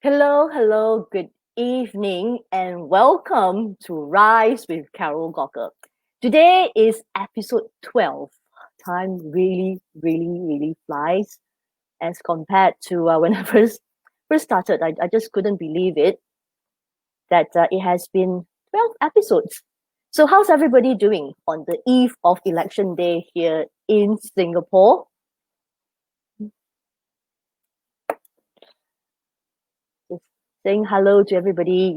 Hello, good evening, and welcome to Rise with Carol Gockel. Today is episode 12. Time really flies as compared to when I first started. I just couldn't believe it that it has been 12 episodes. So, how's everybody doing on the eve of election day here in Singapore? Just saying hello to everybody.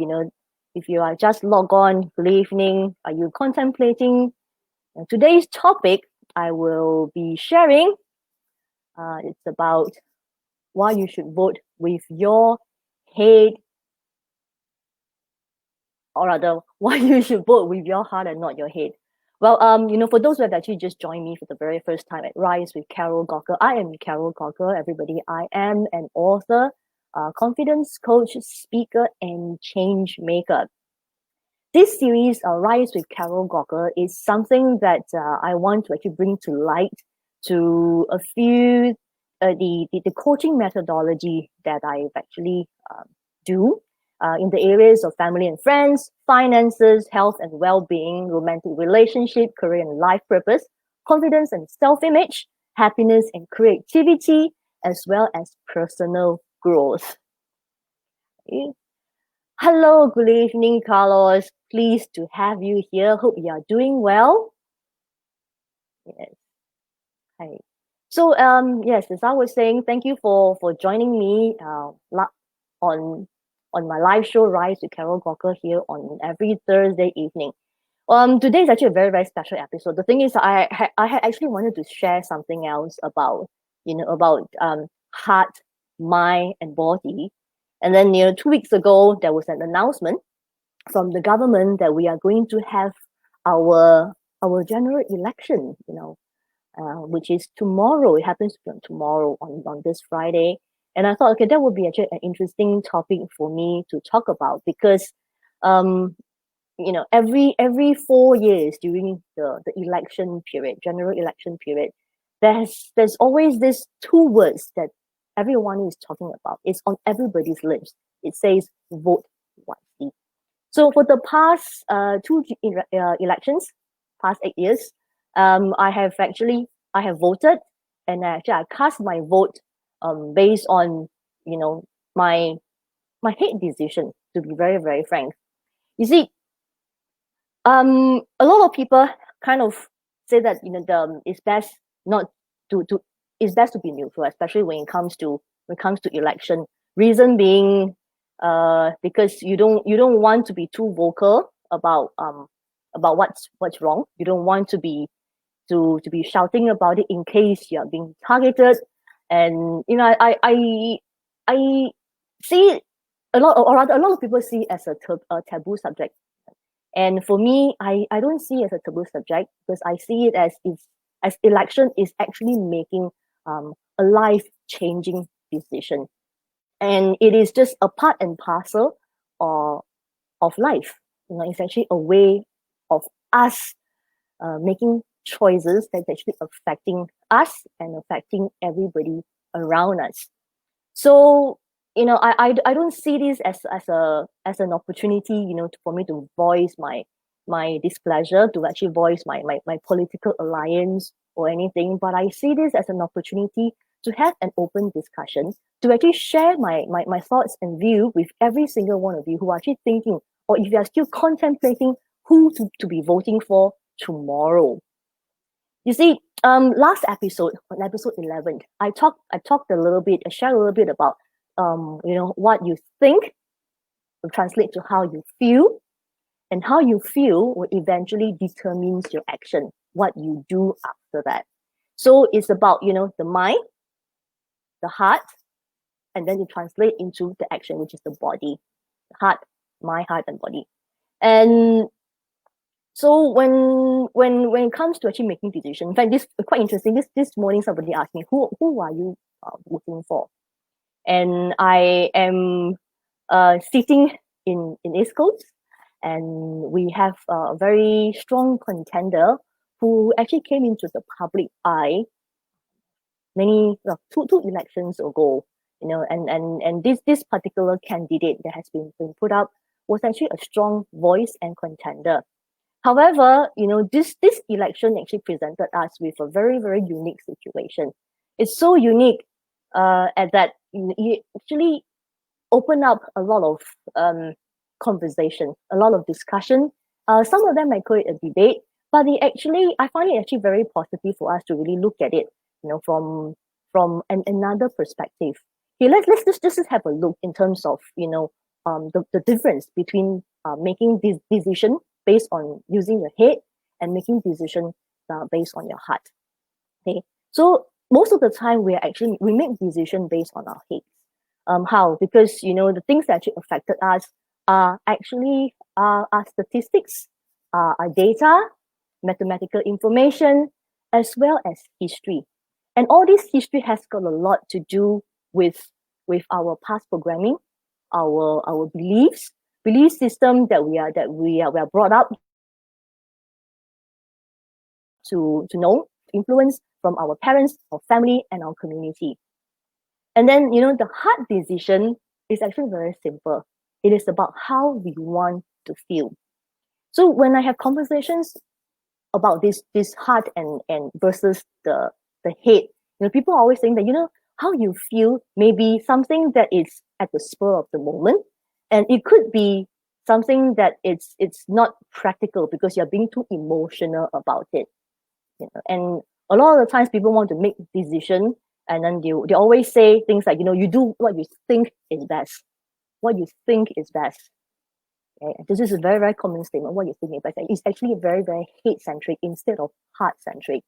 If you are just log on, good evening. Are you contemplating today's topic? I will be sharing. It's about why you should vote with your head, or rather, why you should vote with your heart and not your head. Well, for those who have actually just joined me for the very first time at Rise with Carol Gockel, I am Carol Gockel. Everybody, I am an author, confidence coach, speaker, and change maker. This series, Rise with Carol Gockel, is something that I want to actually bring to light to a few the coaching methodology that I actually do in the areas of family and friends, finances, health and well-being, romantic relationship, career and life purpose, confidence and self-image, happiness and creativity, as well as personal growth. Okay. Hello, good evening, Carlos. Pleased to have you here. Hope you are doing well. Yes. Hi. So, yes, as I was saying, thank you for joining me on my live show Rise with Carol Gockel here on every Thursday evening. Today is actually a very special episode. The thing is, I had actually wanted to share something else about heart, mind, and body. And then 2 weeks ago, there was an announcement from the government that we are going to have our general election, which is tomorrow. It happens to be on tomorrow on this Friday. And I thought, okay, that would be actually an interesting topic for me to talk about because, every 4 years during the election period, general election period, there's always this two words that everyone is talking about. It's on everybody's lips. It says vote wisely. So for the past two elections, past 8 years, I have voted, and I cast my vote based on my head decision. To be very frank, you see, a lot of people kind of say that it's best not to it's best to be neutral, especially when it comes to election. Reason being, because you don't want to be too vocal about what's wrong. You don't want to be shouting about it in case you are being targeted. And I see a lot, or rather, a lot of people see it as a taboo subject. And for me, I don't see it as a taboo subject because I see it as election is actually making a life-changing decision. And it is just a part and parcel of life. It's actually a way of us making choices that's actually affecting us and affecting everybody around us. So I don't see this as an opportunity for me to voice my displeasure, to actually voice my political alliance or anything, but I see this as an opportunity to have an open discussion, to actually share my thoughts and view with every single one of you who are actually thinking, or if you are still contemplating who to be voting for tomorrow. You see, last episode, on episode 11, I talked a little bit, I shared a little bit about what you think will translate to how you feel, and how you feel will eventually determines your action, what you do after that. So it's about the mind, the heart, and then you translate into the action, which is the body. Heart, mind, heart, and body. And so when it comes to actually making decisions, in fact, this is quite interesting. This morning, somebody asked me, who are you voting for? And I am sitting in East Coast, and we have a very strong contender who actually came into the public eye two elections ago. And this particular candidate that has been put up was actually a strong voice and contender. However, this election actually presented us with a very, very unique situation. It's so unique at that it actually opened up a lot of conversation, a lot of discussion. Some of them might call it a debate, but I find it actually very positive for us to really look at it, from another perspective. Okay, let's just have a look in terms of the difference between making this decision based on using your head and making decision based on your heart. Okay, so most of the time we make decision based on our heads. How? Because the things that actually affected us are actually our statistics, our data, mathematical information, as well as history. And all this history has got a lot to do with our past programming, our belief system that we are brought up to know, influence from our parents, our family, and our community. And then the hard decision is actually very simple. It is about how we want to feel. So when I have conversations about this heart and versus the head, people are always saying that how you feel may be something that is at the spur of the moment, and it could be something that it's not practical because you're being too emotional about it. And a lot of the times people want to make decision, and then they always say things like, you do what you think is best. What you think is best. Okay? This is a very, very common statement. What you think is best. It's actually very, very head-centric instead of heart-centric.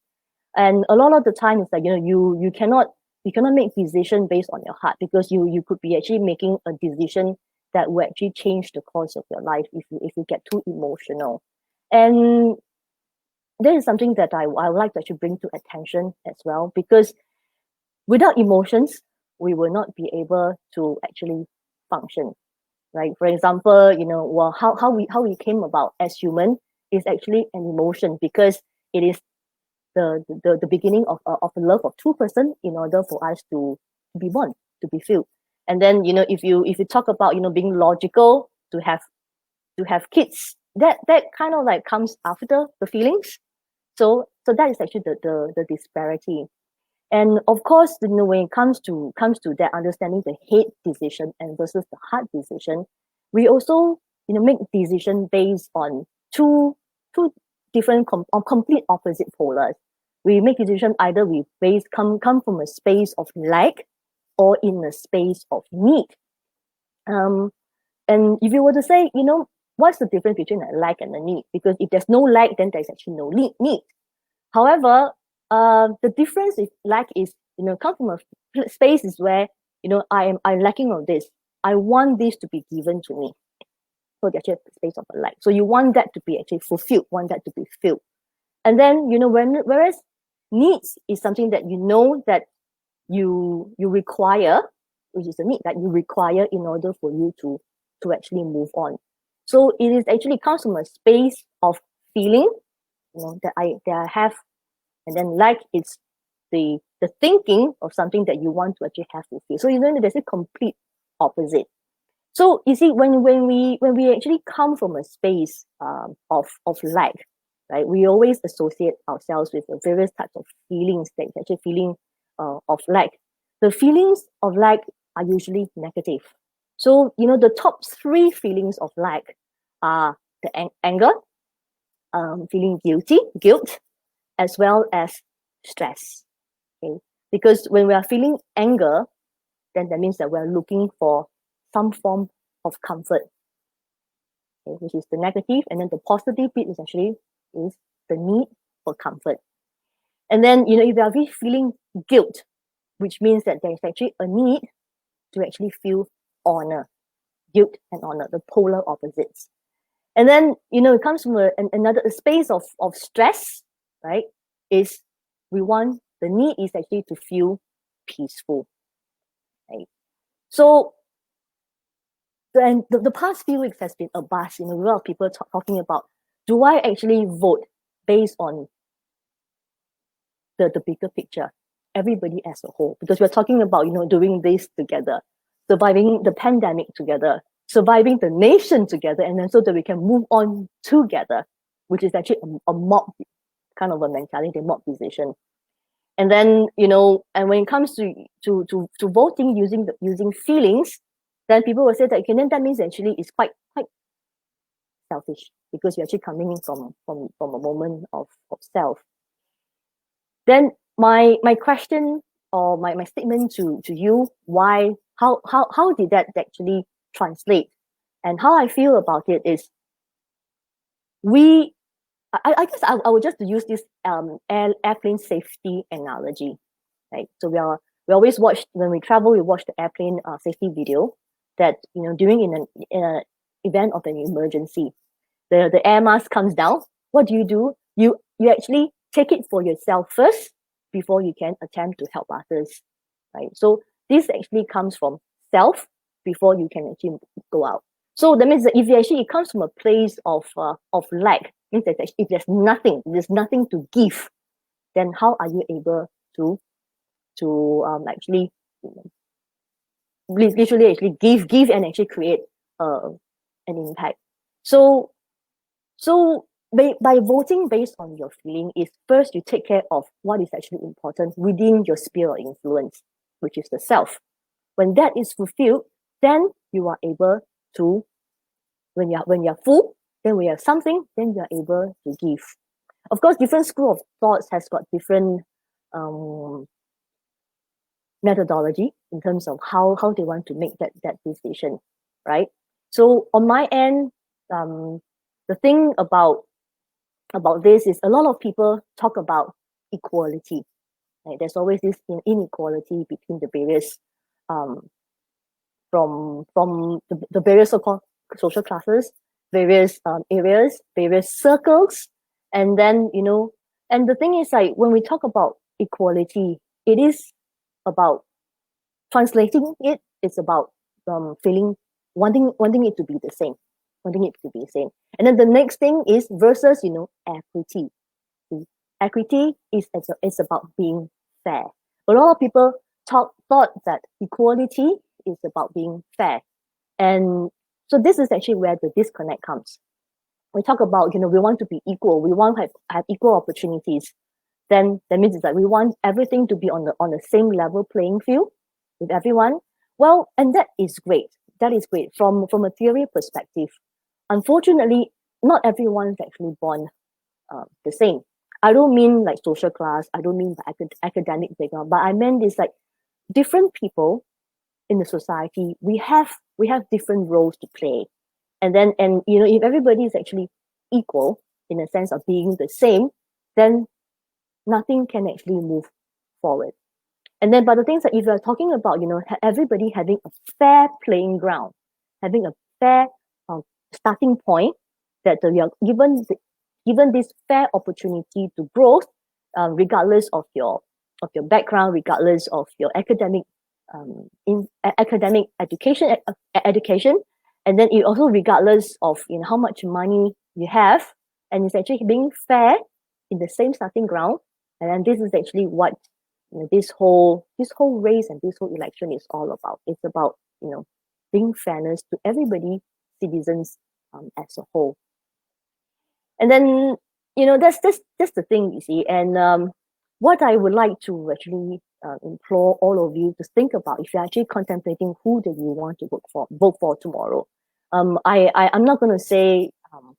And a lot of the time it's like, you cannot make decision based on your heart, because you could be actually making a decision that will actually change the course of your life if you get too emotional. And this is something that I would like to actually bring to attention as well, because without emotions, we will not be able to actually function, right? For example, how we came about as human is actually an emotion, because it is the beginning of the love of two person in order for us to be born, to be filled. And then if you talk about being logical to have kids, that kind of like comes after the feelings. So that is actually the disparity. And of course, when it comes to that, understanding the head decision and versus the heart decision, we also make decision based on two different on complete opposite polars. We make decision either we come from a space of lack or in a space of need. And if you were to say, what's the difference between a lack and a need? Because if there's no lack, then there's actually no need. However, the difference with lack is, come from a space is where, I'm lacking of this. I want this to be given to me. So there's actually a space of a lack. So you want that to be actually fulfilled, want that to be filled. And then, whereas needs is something that that you require, which is a need that you require in order for you to actually move on. So it is actually comes from a space of feeling, that I have. And then lack is the thinking of something that you want to actually have to feel. So there's a complete opposite. So you see, when we actually come from a space of lack, right? We always associate ourselves with the various types of feelings that is actually feeling of lack. The feelings of lack are usually negative. So the top three feelings of lack are the anger, feeling guilt, as well as stress. Okay, because when we are feeling anger, then that means that we're looking for some form of comfort, okay, which is the negative, and then the positive bit is actually is the need for comfort. And then if you are really feeling guilt, which means that there is actually a need to actually feel honor, guilt and honor, the polar opposites. And then it comes from another space of stress, right? Is the need is actually to feel peaceful, right? So the past few weeks has been a buzz, a lot of people talking about, do I actually vote based on the bigger picture? everybody as a whole, because we're talking about, doing this together, surviving the pandemic together, surviving the nation together, and then so that we can move on together, which is actually a mob kind of a mentality, mob decision. And then, and when it comes to voting using feelings, then people will say that, okay, then that means actually it's quite selfish, because you're actually coming in from a moment of self. Then my question, or my statement to you, how did that actually translate, and how I feel about it is, I guess I would just use this airplane safety analogy, right? So we always watch, when we travel, we watch the airplane safety video, that during in an event of an emergency, the air mask comes down. What do? You actually take it for yourself first before you can attempt to help others, right? So this actually comes from self before you can actually go out. So that means that if it comes from a place of lack, means that if there's nothing to give, then how are you able to actually literally actually give and actually create an impact? So by voting based on your feeling, is first you take care of what is actually important within your sphere of influence, which is the self. When that is fulfilled, then you are able to, when you're full, then we have something, then you're able to give. Of course, different school of thoughts has got different methodology in terms of how they want to make that decision, right? So on my end, the thing about this is, a lot of people talk about equality, right? There's always this inequality between the various from the various so-called social classes, various areas, various circles. And then, and the thing is, like, when we talk about equality, it is about translating it. It's about feeling, wanting it to be the same, And then the next thing is versus, equity. Equity is about being fair. A lot of people thought that equality is about being fair. And so this is actually where the disconnect comes. We talk about, we want to be equal. We want to have equal opportunities. Then that means it's like we want everything to be on the same level playing field with everyone. Well, and that is great. That is great from a theory perspective. Unfortunately, not everyone is actually born the same. I don't mean like social class. I don't mean academic background, but I meant is like different people in the society. We have different roles to play, and if everybody is actually equal in a sense of being the same, then nothing can actually move forward. And then, but the things that if you're talking about, everybody having a fair playing ground, having a fair starting point, that we are given this fair opportunity to growth, regardless of your background, regardless of your academic academic education, and then it also regardless of how much money you have, and it's actually being fair in the same starting ground. And then this is actually what this whole race and this whole election is all about. It's about being fairness to everybody, citizens as a whole. And then that's the thing, you see. And what I would like to actually implore all of you to think about, if you're actually contemplating who do you want to vote for tomorrow. I'm not going to say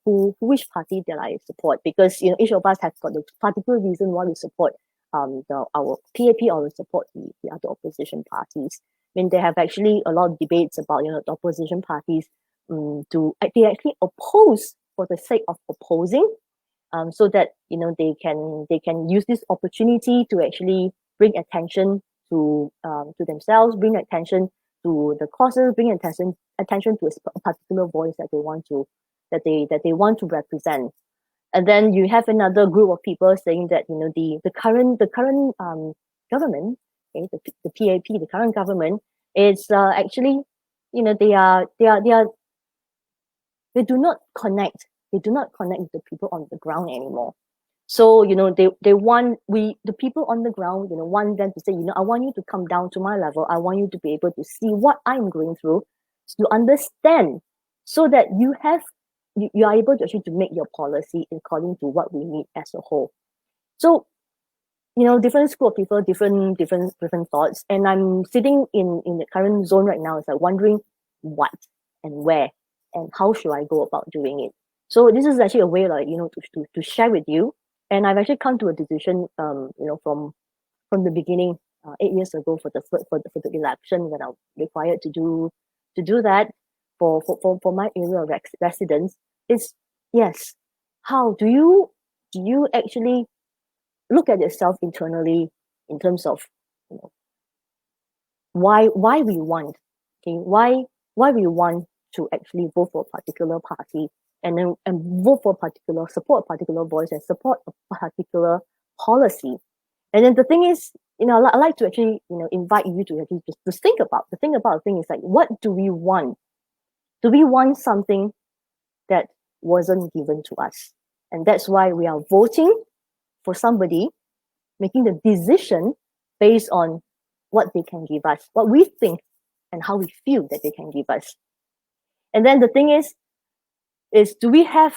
which party that I support, because each of us has got a particular reason why we support our PAP or we support the other opposition parties. I mean, they have actually a lot of debates about the opposition parties they actually oppose for the sake of opposing, so that they can use this opportunity to actually bring attention to themselves, bring attention to the causes, bring attention to a particular voice that they want to represent. And then you have another group of people saying that the current government, okay, the PAP, the current government is actually they do not connect with the people on the ground anymore. So, they want the people on the ground, want them to say, I want you to come down to my level. I want you to be able to see what I'm going through, to understand, so that you are able to actually to make your policy according to what we need as a whole. So, different school of people, different thoughts. And I'm sitting in the current zone right now. It's like wondering what and where and how should I go about doing it. So this is actually a way, like, to share with you. And I've actually come to a decision, from the beginning, 8 years ago, for the election, when I'm required to do that for my area of residence. Is yes, how do you actually look at yourself internally, in terms of, you know, why we want, okay, why we want to actually vote for a particular party, and vote for a support a particular voice, and support a particular policy. And then the thing is, I like to actually, invite you to actually just to think about the thing is, like, what do we want? Do we want something that wasn't given to us? And that's why we are voting for somebody, making the decision based on what they can give us, what we think, and how we feel that they can give us. And then the thing is do we have,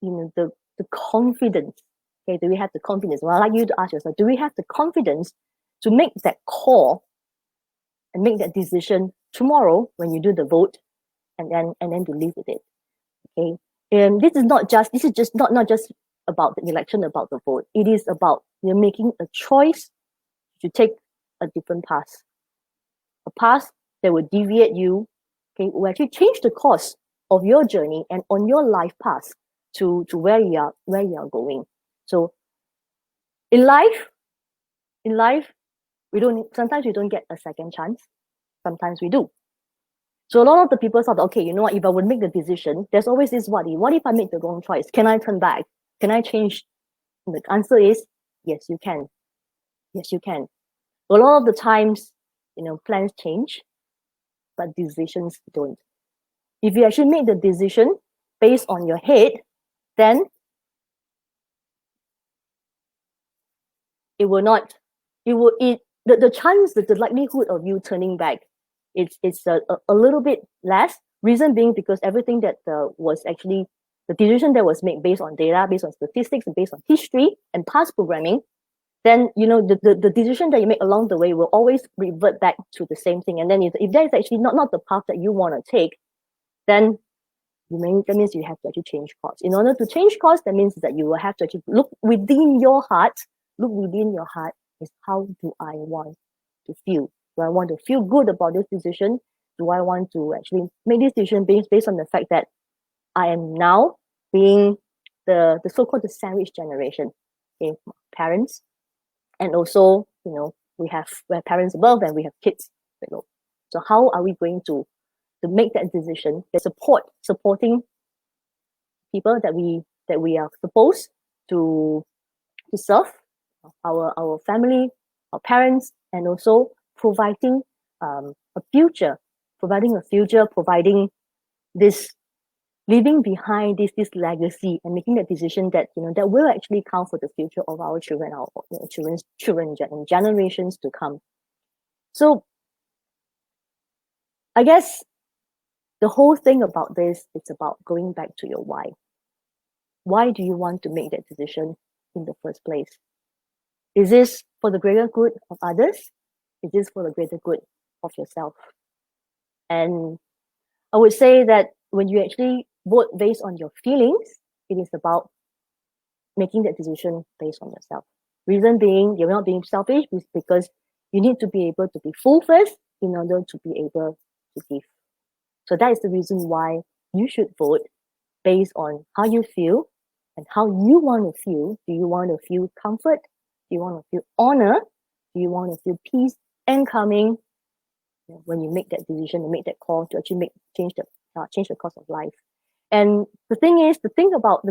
the confidence? Okay, do we have the confidence? Well, I'd like you to ask yourself, do we have the confidence to make that call and make that decision tomorrow when you do the vote, and then to live with it? Okay. And this is just not just about the election, about the vote. It is about you're making a choice to take a different path. A path that will deviate you, okay, will actually change the course of your journey and on your life path to where you are going. So in life, sometimes we don't get a second chance. Sometimes we do. So a lot of the people thought, okay, you know what, if I would make the decision, there's always this what if I make the wrong choice? Can I turn back? Can I change? And the answer is yes, you can. Yes, you can. A lot of the times, plans change, but decisions don't. If you actually make the decision based on your head, then the chance, the likelihood of you turning back, it's a little bit less. Reason being, because everything that was actually the decision that was made based on data, based on statistics, and based on history and past programming, then the decision that you make along the way will always revert back to the same thing. And then if that is actually not the path that you want to take, then that means you have to actually change course. In order to change course, that means that you will have to actually look within your heart. Is, how do I want to feel? Do I want to feel good about this decision? Do I want to actually make this decision based on the fact that I am now being the so-called the sandwich generation? Okay, parents, and also, we have parents above and we have kids below. So how are we going to make that decision that supporting people that we are supposed to serve, our family, our parents, and also providing a future, providing this, leaving behind this legacy, and making that decision that that will actually count for the future of our children, our children's children, and generations to come. So I guess the whole thing about this, it's about going back to your why. Why do you want to make that decision in the first place? Is this for the greater good of others? Is this for the greater good of yourself? And I would say that when you actually vote based on your feelings, it is about making that decision based on yourself. Reason being, you're not being selfish, because you need to be able to be full first in order to be able to give. So that is the reason why you should vote based on how you feel and how you want to feel. Do you want to feel comfort? Do you want to feel honor? Do you want to feel peace and calming when you make that decision and make that call to actually change the course of life? And the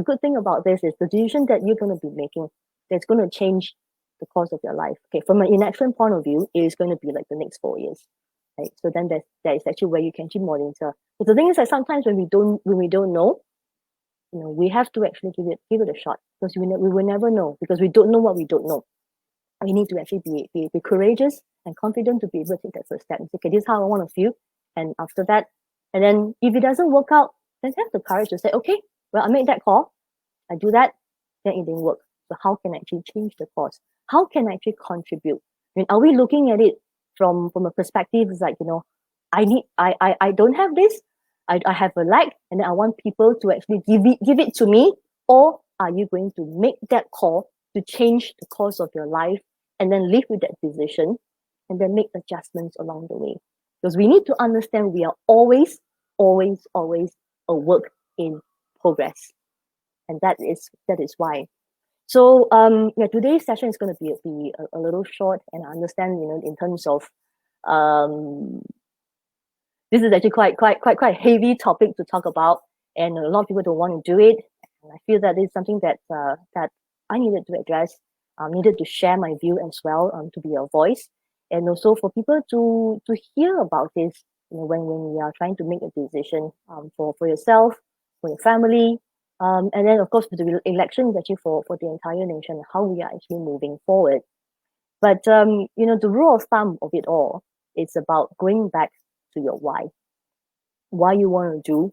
good thing about this is the decision that you're going to be making that's going to change the course of your life. Okay, from an inaction point of view, it is going to be like the next 4 years. Right? So then that is actually where you can actually monitor. But the thing is that sometimes when we don't know, we have to actually give it a shot, because we will never know, because we don't know what we don't know. We need to actually be courageous and confident to be able to take that first step and say, okay, this is how I want to feel. And after that, and then if it doesn't work out, then have the courage to say, okay, well, I made that call, I do that, then it didn't work. So how can I actually change the course? How can I actually contribute? I mean, are we looking at it from a perspective, it's like, I don't have this, I have a lack, and then I want people to actually give it to me? Or are you going to make that call to change the course of your life and then live with that decision and then make adjustments along the way? Because we need to understand we are always, always, always a work in progress. And that is why. So today's session is going to be a little short, and I understand, in terms of this is actually quite heavy topic to talk about, and a lot of people don't want to do it. And I feel that it's something that I needed to address, needed to share my view as well, to be a voice, and also for people to hear about this, when we are trying to make a decision, for yourself, for your family, and then of course the election is actually for the entire nation, how we are actually moving forward. But the rule of thumb of it all, it's about going back to your why you want to do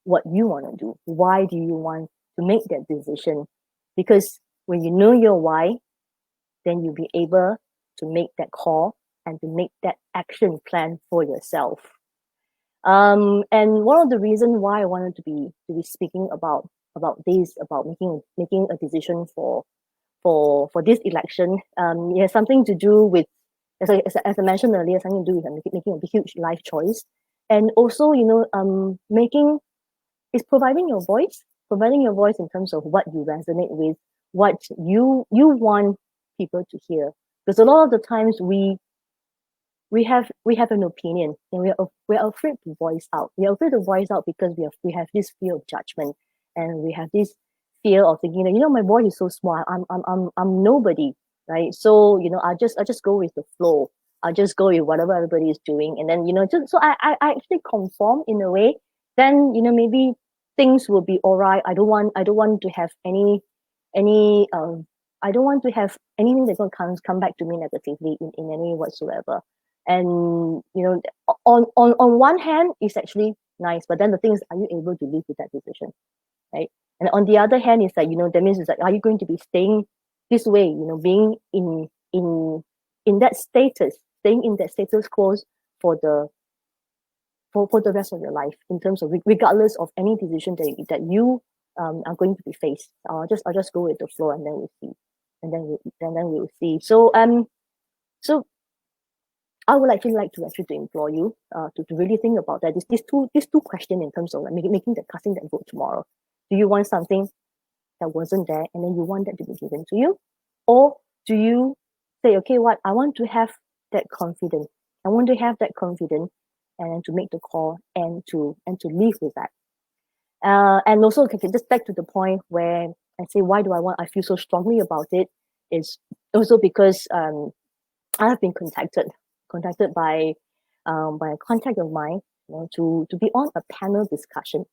what you want to do. Why do you want to make that decision? Because when you know your why, then you'll be able to make that call and to make that action plan for yourself. And one of the reasons why I wanted to be speaking about this, about making a decision for this election, it has something to do with, as I mentioned earlier, something to do with making a huge life choice, and also providing your voice in terms of what you resonate with, what you want people to hear. Because a lot of the times we have an opinion, and we're afraid to voice out. We're afraid to voice out because we have this fear of judgment, and we have this fear of thinking that, my voice is so small, I'm nobody, right? So I just go with the flow. I just go with whatever everybody is doing, and then just so I actually conform in a way. Then maybe things will be all right. I don't want to have any I don't want to have anything that's going to come back to me negatively in any way whatsoever. And on one hand, it's actually nice, but then the thing is, are you able to live with that decision, right? And on the other hand, it's like, that means it's like, are you going to be staying this way, being in that status, staying in that status quo for the rest of your life, in terms of regardless of any decision that you are going to be faced. I'll just go with the flow, and then we'll see, and then we'll see. So so I would actually like to implore you to really think about that. These two questions in terms of casting that vote tomorrow. Do you want something that wasn't there, and then you want that to be given to you? Or do you say, okay, what, I want to have that confidence. I want to have that confidence, and to make the call, and to live with that. And also, okay, just back to the point where I say, why do I feel so strongly about it, is also because I have been contacted by a contact of mine, to be on a panel discussion.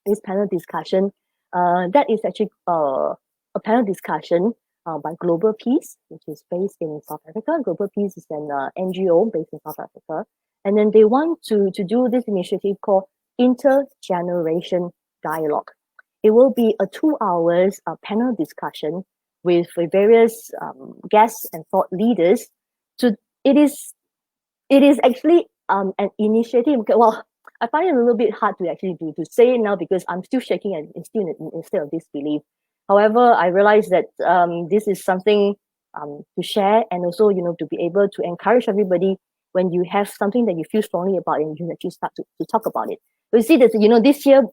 This panel discussion, that is actually a panel discussion by Global Peace, which is based in South Africa. Global Peace is an NGO based in South Africa, and then they want to do this initiative called Intergeneration Dialogue. It will be a 2 hours panel discussion with various guests and thought leaders. It is actually an initiative. Well, I find it a little bit hard to actually to say it now, because I'm still shaking and still in a state of disbelief. However, I realize that this is something to share, and also to be able to encourage everybody when you have something that you feel strongly about, and you actually start to talk about it. But you see that this year,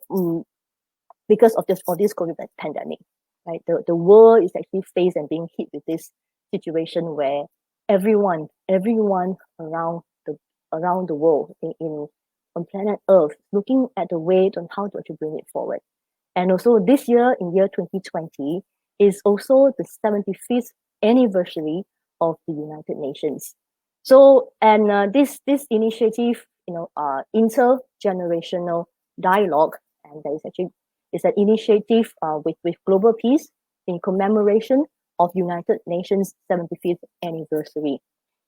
because of this COVID pandemic, right? The world is actually faced and being hit with this situation where everyone around the world on planet Earth looking at the way on how to actually bring it forward. And also this year, in year 2020, is also the 75th anniversary of the United Nations. So, and this initiative, intergenerational dialogue, and that is actually It's an initiative with Global Peace in commemoration of United Nations 75th anniversary.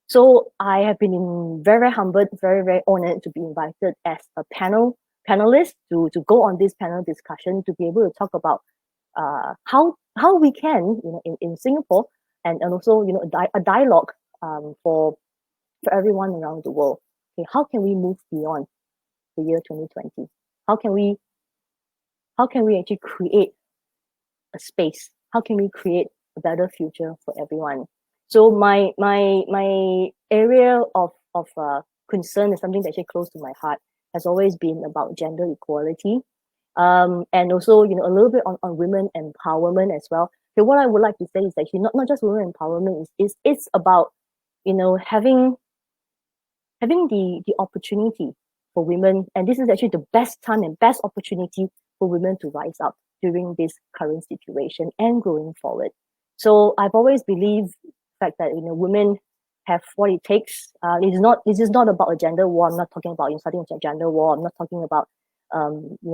So I have been very humbled, very, very honored to be invited as a panelist to go on this panel discussion, to be able to talk about how we can, in Singapore, and also, a dialogue for everyone around the world. Okay, how can we move beyond the year 2020? How can we actually create a space? How can we create a better future for everyone? So my area of concern is something that's actually close to my heart. Has always been about gender equality, and also a little bit on women empowerment as well. So what I would like to say is actually not just women empowerment. It's about having the opportunity for women, and this is actually the best time and best opportunity for women to rise up during this current situation and going forward. So I've always believed the fact that women have what it takes. This is not about a gender war. I'm not talking about starting a gender war. I'm not talking about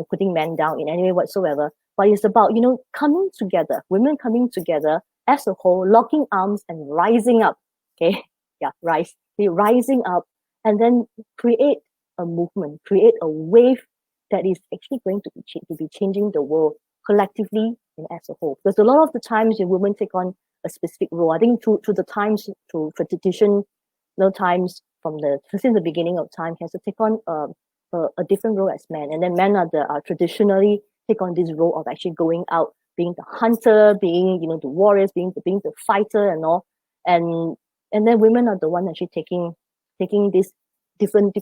putting men down in any way whatsoever. But it's about coming together, women coming together as a whole, locking arms and rising up. Okay, yeah, rising up, and then create a movement, create a wave that is actually going to be changing the world collectively and as a whole. Because a lot of the times women take on a specific role. I think through the times, through for tradition, times since the beginning of time, has to take on a different role as men, and then men are traditionally take on this role of actually going out, being the hunter, being the warriors, being the fighter and all, and then women are the one actually taking this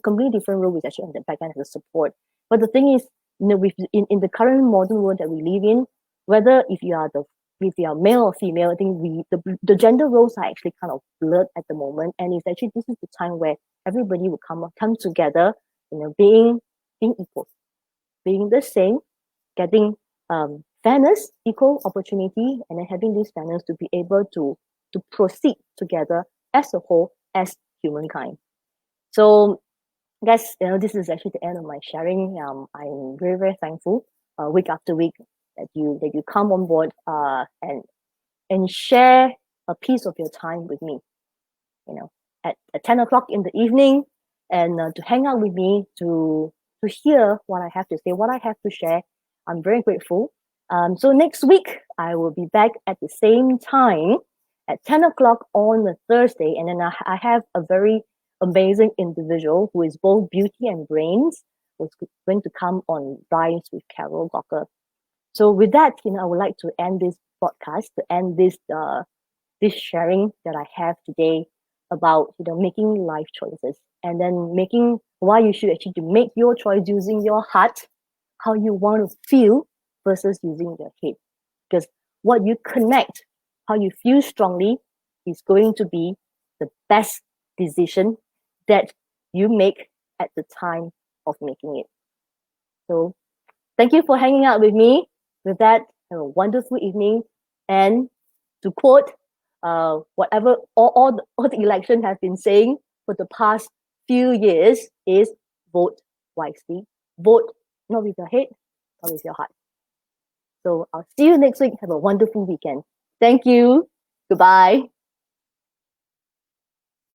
completely different role, which actually on the back end as a support. But the thing is, in the current modern world that we live in, whether if you are male or female, I think the gender roles are actually kind of blurred at the moment, and it's actually this is the time where everybody will come together, being equal, being the same, getting fairness, equal opportunity, and then having this fairness to be able to proceed together as a whole, as humankind. So I guess this is actually the end of my sharing. I'm very, very thankful week after week that you come on board and share a piece of your time with me, at 10 o'clock in the evening, and to hang out with me to hear what I have to say, what I have to share. I'm very grateful. So next week I will be back at the same time at 10 o'clock on a Thursday, and then I have a very amazing individual who is both beauty and brains, who's going to come on Rise with Carol Gockel. So with that, I would like to end this podcast, to end this sharing that I have today about making life choices, and then making why you should actually make your choice using your heart, how you want to feel versus using your head. Because what you connect, how you feel strongly, is going to be the best decision that you make at the time of making it. So thank you for hanging out with me. With that, have a wonderful evening. And to quote whatever all the election have been saying for the past few years is vote wisely. Vote not with your head, but with your heart. So I'll see you next week. Have a wonderful weekend. Thank you. Goodbye.